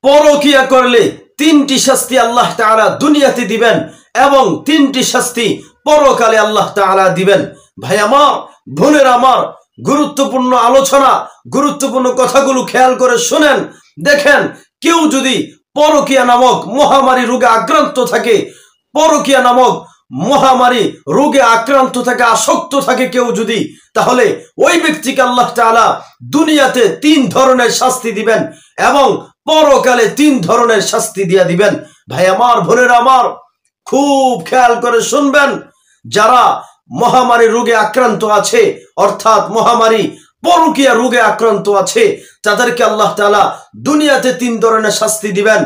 পরকিয়া করলে তিনটি শাস্তি আল্লাহ তাআলা দুনিয়াতে দিবেন এবং তিনটি শাস্তি পরকালে আল্লাহ তাআলা দিবেন। ভাই আমার, বোনের আমার, গুরুত্বপূর্ণ আলোচনা, গুরুত্বপূর্ণ কথাগুলো খেয়াল করে শুনেন। দেখেন, কেউ যদি পরকিয়া নামক মহামারী রোগে আক্রান্ত থাকে, পরকিয়া নামক মহামারী রোগে আক্রান্ত থাকে, আসক্ত থাকে কেউ যদি, তাহলে ওই ব্যক্তিকে আল্লাহ তাআলা দুনিয়াতে 3 ধরনের শাস্তি দিবেন এবং পরকালে 3 ধরনের শাস্তি দিয়ে দিবেন। ভাই আমার, বোনের আমার, খুব খেয়াল করে শুনবেন। যারা মহামারী রোগে আক্রান্ত আছে, অর্থাৎ মহামারী পরকিয়া রোগে আক্রান্ত আছে, তাদেরকে আল্লাহ তাআলা দুনিয়াতে 3 ধরনের শাস্তি দিবেন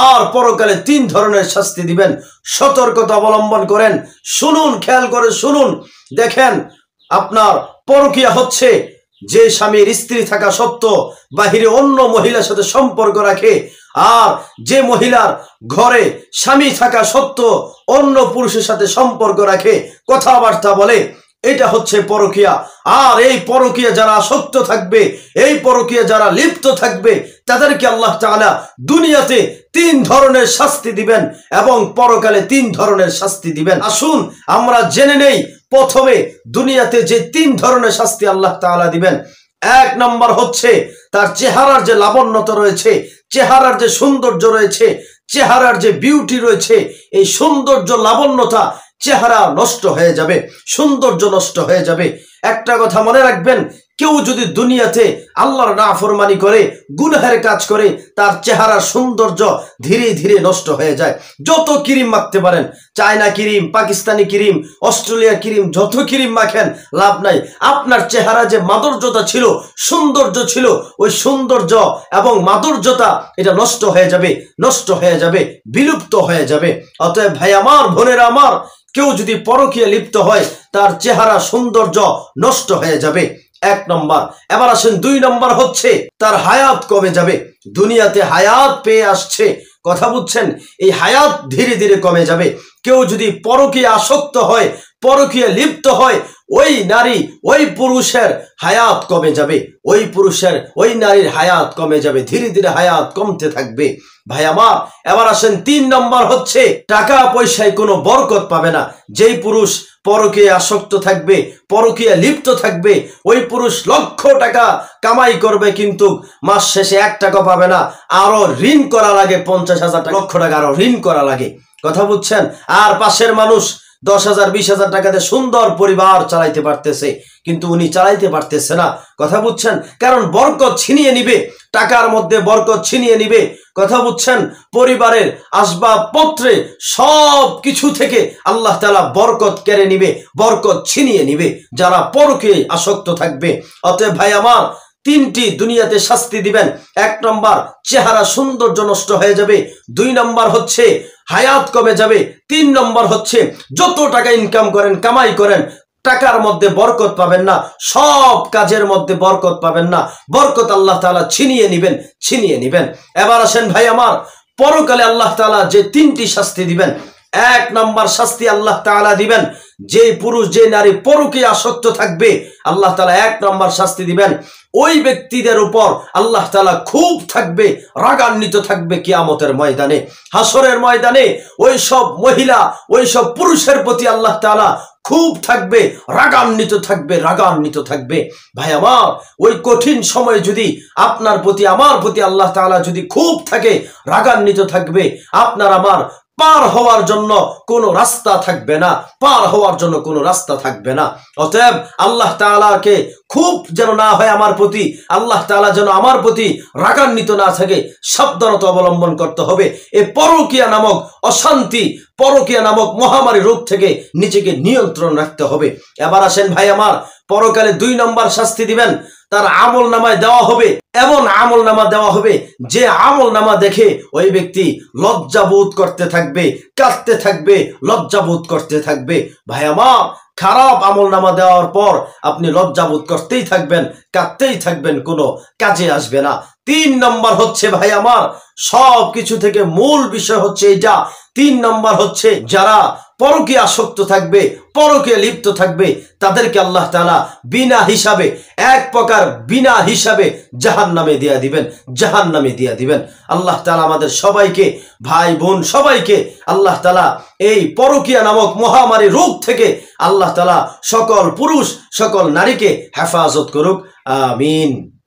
আর পরকালে 3 ধরনের শাস্তি দিবেন। সতর্কতা অবলম্বন করেন, শুনুন, খেয়াল করে শুনুন। দেখেন, আপনার পরকিয়া হচ্ছে যে স্বামীর স্ত্রী থাকা সত্ত্বেও বাহিরে অন্য মহিলার সাথে সম্পর্ক রাখে, আর যে মহিলার ঘরে স্বামী থাকা সত্ত্বেও অন্য পুরুষের সাথে সম্পর্ক রাখে, কথাবার্তা বলে, এটা হচ্ছে পরকিয়া। আর এই পরকিয়া যারা আসক্ত থাকবে, এই পরকিয়া যারা লিপ্ত থাকবে, তাদেরকে আল্লাহ তাআলা দুনিয়াতে 3 ধরনের শাস্তি দিবেন এবং পরকালে 3 ধরনের শাস্তি দিবেন। আসুন আমরা জেনে নেই প্রথমে দুনিয়াতে যে 3 ধরনের শাস্তি আল্লাহ তাআলা দিবেন। 1 নম্বর হচ্ছে তার চেহারার যে লাবণ্যতা রয়েছে, চেহারার যে সৌন্দর্য রয়েছে, চেহারার যে বিউটি রয়েছে, এই সৌন্দর্য লাবণ্যতা, চেহারা নষ্ট হয়ে যাবে, সৌন্দর্য নষ্ট হয়ে যাবে। একটা কথা মনে রাখবেন, কেউ যদি দুনিয়াতে আল্লাহর নাফরমানি করে, গুনাহের কাজ করে, তার চেহারার সৌন্দর্য ধীরে ধীরে নষ্ট হয়ে যায়। যত ক্রিম মাখতে পারেন, China cream, Pakistani cream, Australia cream, যত ক্রিম মাখেন লাভ নাই। আপনার চেহারা যে মাধুর্যতা ছিল, সৌন্দর্য ছিল, ওই সৌন্দর্য এবং মাধুর্যতা এটা নষ্ট হয়ে যাবে, নষ্ট হয়ে যাবে, বিলুপ্ত হয়ে যাবে। অতএব ভাই আমার, বোনেরা আমার, কেউ যদি পরকীয়া লিপ্ত হয়, তার চেহারা সৌন্দর্য নষ্ট হয়ে যাবে। 1 নম্বর। এবার আসেন 2 নম্বর হচ্ছে তার হায়াত কমে যাবে। দুনিয়াতে হায়াত পেয়ে আসছে, কথা বুঝছেন, এই হায়াত ধীরে ধীরে কমে যাবে। কেউ যদি পরকীয়া আসক্ত হয়, পরকীয়া লিপ্ত হয়, ওই নারী, ওই পুরুষের হায়াত কমে যাবে, ওই পুরুষের, ওই নারীর হায়াত কমে যাবে, ধীরে ধীরে হায়াত কমতে থাকবে। ভাই আমার, এবার আসেন 3 নম্বর হচ্ছে টাকা পয়সায় কোনো বরকত পাবে না। যেই পুরুষ পরকীয়া আসক্ত থাকবে, পরকীয়া লিপ্ত থাকবে, ওই পুরুষ লক্ষ টাকা কামাই করবে, কিন্তু মাস শেষে 1 টাকা পাবে না। আরো ঋণ করা লাগে, 50,000 টাকা, লক্ষ টাকা আরো ঋণ করা লাগে, কথা বুঝছেন। আর পাশের মানুষ 10,000 20,000 টাকাতে সুন্দর পরিবার চালাইতে পারতেছে, কিন্তু উনি চালাইতে পারতেছে না, কথা বুঝছেন। কারণ বরকত ছিনিয়ে নিবে, টাকার মধ্যে বরকত ছিনিয়ে নিবে, কথা বুঝছেন। পরিবারের আসবাবপত্রে সব কিছু থেকে আল্লাহ তাআলা বরকত কেড়ে নিবে, বরকত ছিনিয়ে নিবে যারা পরকে আসক্ত থাকবে। অতএব ভাই আমার, 3টি দুনিয়াতে শাস্তি দিবেন। 1 নম্বর, চেহারা সৌন্দর্য নষ্ট হয়ে যাবে। 2 নম্বর হচ্ছে হায়াত কমে যাবে। 3 নম্বর হচ্ছে যত টাকা ইনকাম করেন, কামাই করেন, টাকার মধ্যে বরকত পাবেন না, সব কাজের মধ্যে বরকত পাবেন না, বরকত আল্লাহ তাআলা ছিনিয়ে নিবেন, ছিনিয়ে নিবেন। এবার আসেন ভাই আমার, পরকালে আল্লাহ তাআলা যে 3টি শাস্তি দিবেন। 1 নম্বর শাস্তি আল্লাহ তাআলা দিবেন, যে পুরুষ, যে নারী পরকীয়া আসক্ত থাকবে, আল্লাহ তাআলা 1 নম্বর শাস্তি দিবেন। ওই ব্যক্তিদের উপর আল্লাহ তাআলা খুব থাকবে, রাগান্বিত থাকবে কিয়ামতের ময়দানে, হাসরের ময়দানে। ওই সব মহিলা, ওই সব পুরুষের প্রতি আল্লাহ তাআলা খুব থাকবে, রাগান্বিত থাকবে, রাগান্বিত থাকবে। ভাই আমার, ওই কঠিন সময় যদি আপনার প্রতি, আমার প্রতি আল্লাহ তাআলা যদি খুব থাকে, রাগান্বিত থাকবে, আপনার আমার পার হওয়ার জন্য কোনো রাস্তা থাকবে না, পার হওয়ার জন্য কোনো রাস্তা থাকবে না। অতএব আল্লাহ তাআলাকে খুব যেন না হয় আমার প্রতি, আল্লাহ তাআলা যেন আমার প্রতি রাগান্বিত না থাকে, সাবধানতা অবলম্বন করতে হবে। এই পরকীয়া নামক অশান্তি, পরকীয়া নামক মহামারী রোগ থেকে নিজেকে নিয়ন্ত্রণ রাখতে হবে। এবার আসেন ভাই আমার, পরকালে 2 নম্বর শাস্তি দিবেন। তার আমল নামায় দেওয়া হবে, এমন আমল নামা দেওয়া হবে যে আমল নামা দেখে ওই ব্যক্তি লজ্জাবোধ করতে থাকবে, কাঁদতে থাকবে, লজ্জাবোধ করতে থাকবে। ভাই আমার, খারাপ আমল নামা দেওয়ার পর আপনি লজ্জাবোধ করতেই থাকবেন, কাঁদতেই থাকবেন, কোনো কাজে আসবে না। 3 নম্বর হচ্ছে ভাই আমার, সব কিছু থেকে মূল বিষয় হচ্ছে এটা। 3 নম্বর হচ্ছে যারা পরকীয়া আসক্ত থাকবে, পরকীয়া লিপ্ত থাকবে, তাদেরকে আল্লাহ তাআলা বিনা হিসাবে, এক প্রকার বিনা হিসাবে জাহান্নামে দিয়ে দিবেন, জাহান্নামে দিয়ে দিবেন। আল্লাহ তাআলা আমাদের সবাইকে, ভাই বোন সবাইকে আল্লাহ তাআলা এই পরকীয়া নামক মহামারী রোগ থেকে আল্লাহ তাআলা সকল পুরুষ সকল নারীকে হেফাজত করুক। আমিন।